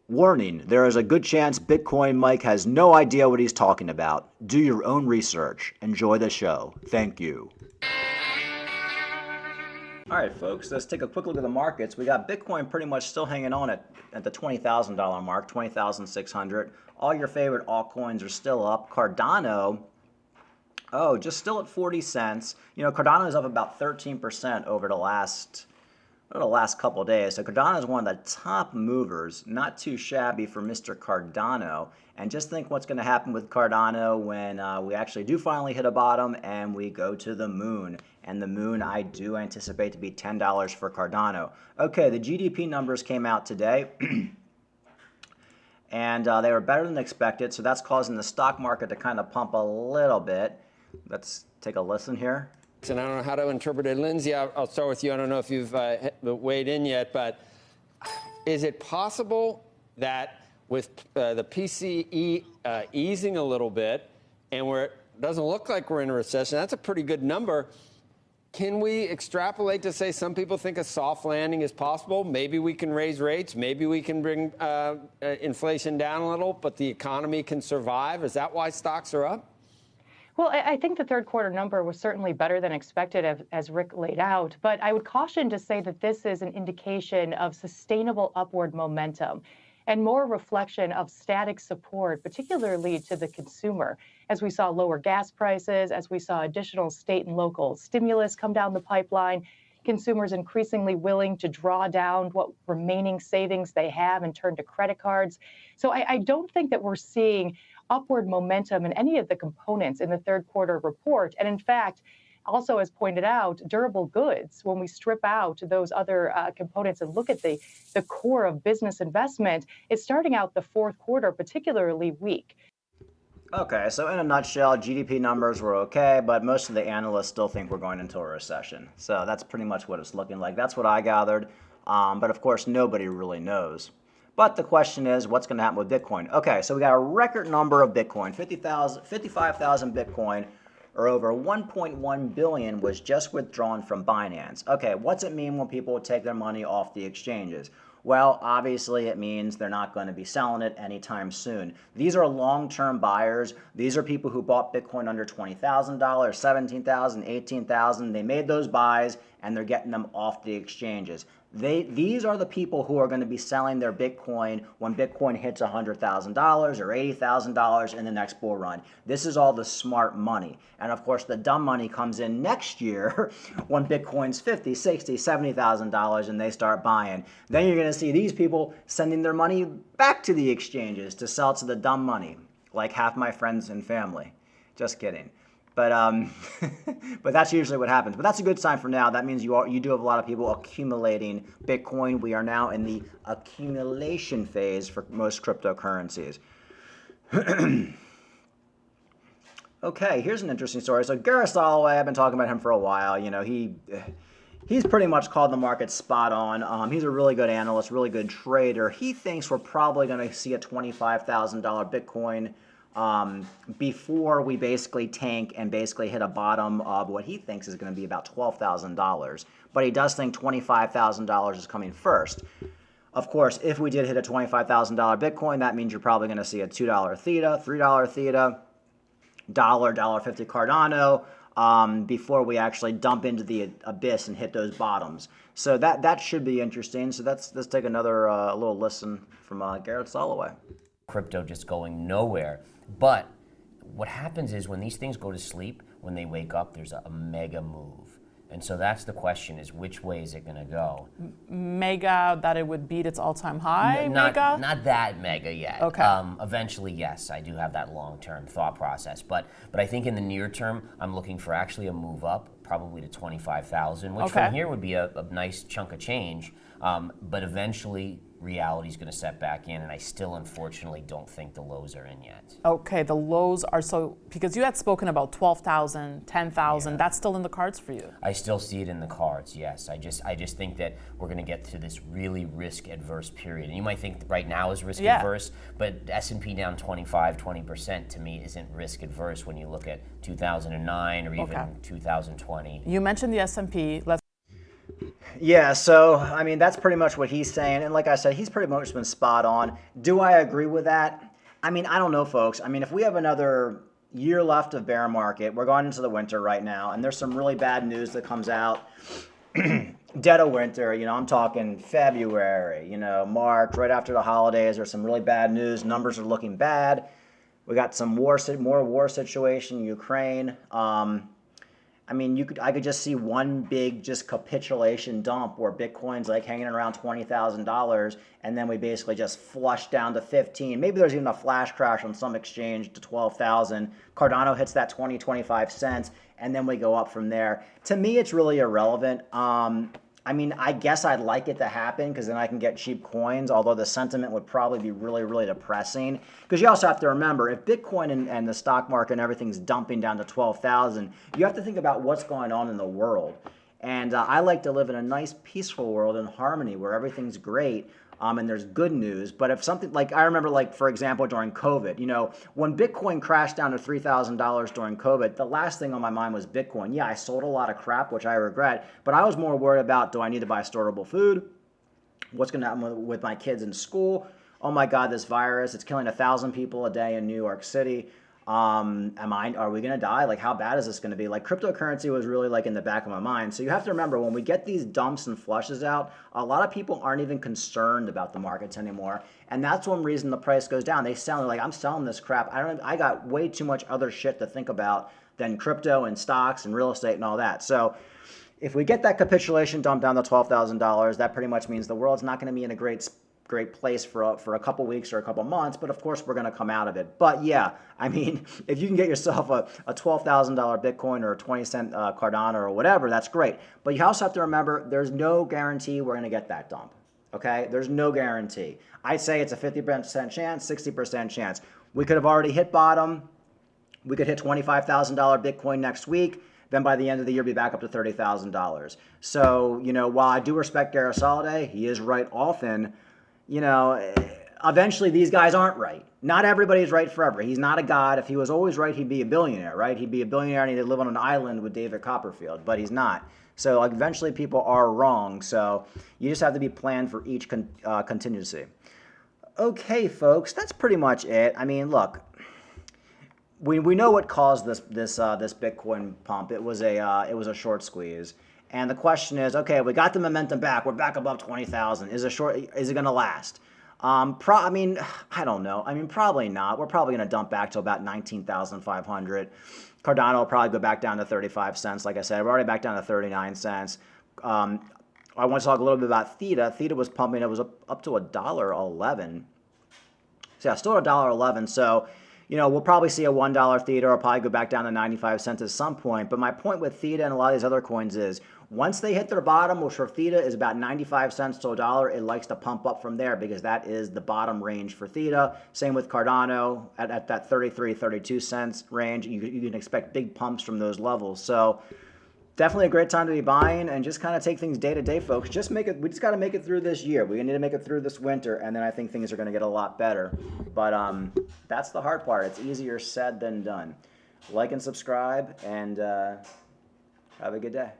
Warning, there is a good chance Bitcoin Mike has no idea what he's talking about. Do your own research. Enjoy the show. Thank you. All right, folks, let's take a quick look at the markets. We got Bitcoin pretty much still hanging on at the $20,000 mark, 20,600. All your favorite altcoins are still up. Cardano, just still at 40 cents. You know, Cardano is up about 13% over the last couple of days. So Cardano is one of the top movers, not too shabby for Mr. Cardano. And just think what's going to happen with Cardano when we actually do finally hit a bottom and we go to the moon. And the moon I do anticipate to be $10 for Cardano. Okay, the GDP numbers came out today. And they were better than expected, so that's causing the stock market to kind of pump a little bit. Let's take a listen here. And I don't know how to interpret it. Lindsay, I'll start with you. I don't know if you've weighed in yet, but is it possible that with the PCE easing a little bit and where it doesn't look like we're in a recession, that's a pretty good number. Can we extrapolate to say some people think a soft landing is possible? Maybe we can raise rates. Maybe we can bring inflation down a little, but the economy can survive. Is that why stocks are up? Well, I think the third quarter number was certainly better than expected, as Rick laid out. But I would caution to say that this is an indication of sustainable upward momentum and more reflection of static support, particularly to the consumer, as we saw lower gas prices, as we saw additional state and local stimulus come down the pipeline, consumers increasingly willing to draw down what remaining savings they have and turn to credit cards. So I don't think that we're seeing upward momentum in any of the components in the third quarter report. And in fact, also as pointed out, durable goods, when we strip out those other components and look at the core of business investment, is starting out the fourth quarter particularly weak. Okay, so in a nutshell, GDP numbers were okay, but most of the analysts still think we're going into a recession. So that's pretty much what it's looking like. That's what I gathered. But of course, nobody really knows. But the question is, what's going to happen with Bitcoin? Okay, so we got a record number of Bitcoin, 55,000 Bitcoin, or over 1.1 billion was just withdrawn from Binance. Okay, what's it mean when people take their money off the exchanges? Well, obviously it means they're not going to be selling it anytime soon. These are long-term buyers. These are people who bought Bitcoin under $20,000, $17,000, $18,000. They made those buys and they're getting them off the exchanges. These are the people who are going to be selling their Bitcoin when Bitcoin hits $100,000 or $80,000 in the next bull run. This is all the smart money. And of course, the dumb money comes in next year when Bitcoin's $50,000, $60,000, $70,000 and they start buying. Then you're going to see these people sending their money back to the exchanges to sell to the dumb money, like half my friends and family. Just kidding. But but that's usually what happens. But that's a good sign for now. That means you do have a lot of people accumulating Bitcoin. We are now in the accumulation phase for most cryptocurrencies. Okay, here's an interesting story. So Gareth Soloway, I've been talking about him for a while. You know, he's pretty much called the market spot on. He's a really good analyst, really good trader. He thinks we're probably going to see a $25,000 Bitcoin before we basically tank and basically hit a bottom of what he thinks is going to be about $12,000. But he does think $25,000 is coming first. Of course, if we did hit a $25,000 Bitcoin, that means you're probably going to see a $2 Theta, $3 Theta, $1.50 Cardano before we actually dump into the abyss and hit those bottoms. So that should be interesting. So let's take another little listen from Gareth Soloway. Crypto just going nowhere. But what happens is when these things go to sleep, when they wake up, there's a mega move. And so that's the question, is which way is it going to go? Mega, that it would beat its all-time high, Not that mega yet. Okay. Eventually, yes, I do have that long-term thought process. But I think in the near term, I'm looking for actually a move up, probably to 25,000, which from here would be a nice chunk of change. But eventually, reality is going to set back in, and I still, unfortunately, don't think the lows are in yet. Okay, the lows are because you had spoken about 12,000, 10,000. Yeah. That's still in the cards for you? I still see it in the cards, yes. I just think that we're going to get to this really risk-adverse period. And you might think right now is risk-adverse, but S&P down 20% to me isn't risk-adverse when you look at 2009 or even 2020. You mentioned the S&P. Yeah, so I mean that's pretty much what he's saying, and like I said, he's pretty much been spot on. Do I agree with that? I mean, I don't know, folks. I mean, if we have another year left of bear market, we're going into the winter right now, and there's some really bad news that comes out. Dead of winter, I'm talking February, March, right after the holidays. There's some really bad news. Numbers are looking bad. We got some more war situation in Ukraine. I mean, I could just see one big just capitulation dump where Bitcoin's like hanging around $20,000, and then we basically just flush down to 15. Maybe there's even a flash crash on some exchange to 12,000. Cardano hits that 25 cents, and then we go up from there. To me, it's really irrelevant. I mean, I guess I'd like it to happen because then I can get cheap coins, although the sentiment would probably be really, really depressing. Because you also have to remember, if Bitcoin and the stock market and everything's dumping down to 12,000, you have to think about what's going on in the world. And I like to live in a nice, peaceful world in harmony where everything's great. And there's good news. But if something like, I remember, like, for example, during COVID, when Bitcoin crashed down to $3,000 during COVID, the last thing on my mind was Bitcoin. Yeah, I sold a lot of crap, which I regret, but I was more worried about, do I need to buy storable food? What's going to happen with my kids in school? Oh my God, this virus, it's killing 1,000 people a day in New York City. Are we going to die? Like, how bad is this going to be? Like, cryptocurrency was really like in the back of my mind. So you have to remember, when we get these dumps and flushes out, a lot of people aren't even concerned about the markets anymore. And that's one reason the price goes down. They sound like, I'm selling this crap. I got way too much other shit to think about than crypto and stocks and real estate and all that. So if we get that capitulation dump down to $12,000, that pretty much means the world's not going to be in a great place for a couple weeks or a couple months, but of course we're going to come out of it. But yeah, I mean, if you can get yourself a $12,000 Bitcoin or a 20-cent Cardano or whatever, that's great. But you also have to remember, there's no guarantee we're going to get that dump. Okay, there's no guarantee. I'd say it's a 50% chance, 60% chance. We could have already hit bottom. We could hit $25,000 Bitcoin next week. Then by the end of the year, be back up to $30,000. So, while I do respect Gareth Soliday, he is right often. Eventually these guys aren't right. Not everybody's right forever. He's not a god. If he was always right, he'd be a billionaire, right? He'd be a billionaire and he'd live on an island with David Copperfield, but he's not. So eventually people are wrong. So you just have to be planned for each contingency. Okay, folks, that's pretty much it. I mean, look, we know what caused this Bitcoin pump. It was a short squeeze. And the question is, okay, we got the momentum back. We're back above 20,000. Is it going to last? I mean, I don't know. I mean, probably not. We're probably going to dump back to about 19,500. Cardano will probably go back down to 35 cents. Like I said, we're already back down to 39 cents. I want to talk a little bit about Theta. Theta was pumping. It was up to $1.11. So yeah, still $1.11. So, we'll probably see a $1 Theta or probably go back down to 95 cents at some point. But my point with Theta and a lot of these other coins is, once they hit their bottom, which for Theta is about 95 cents to $1, it likes to pump up from there because that is the bottom range for Theta. Same with Cardano at that 33, 32 cents range. You can expect big pumps from those levels. So definitely a great time to be buying and just kind of take things day to day, folks. We just got to make it through this year. We need to make it through this winter, and then I think things are going to get a lot better. But that's the hard part. It's easier said than done. Like and subscribe, and have a good day.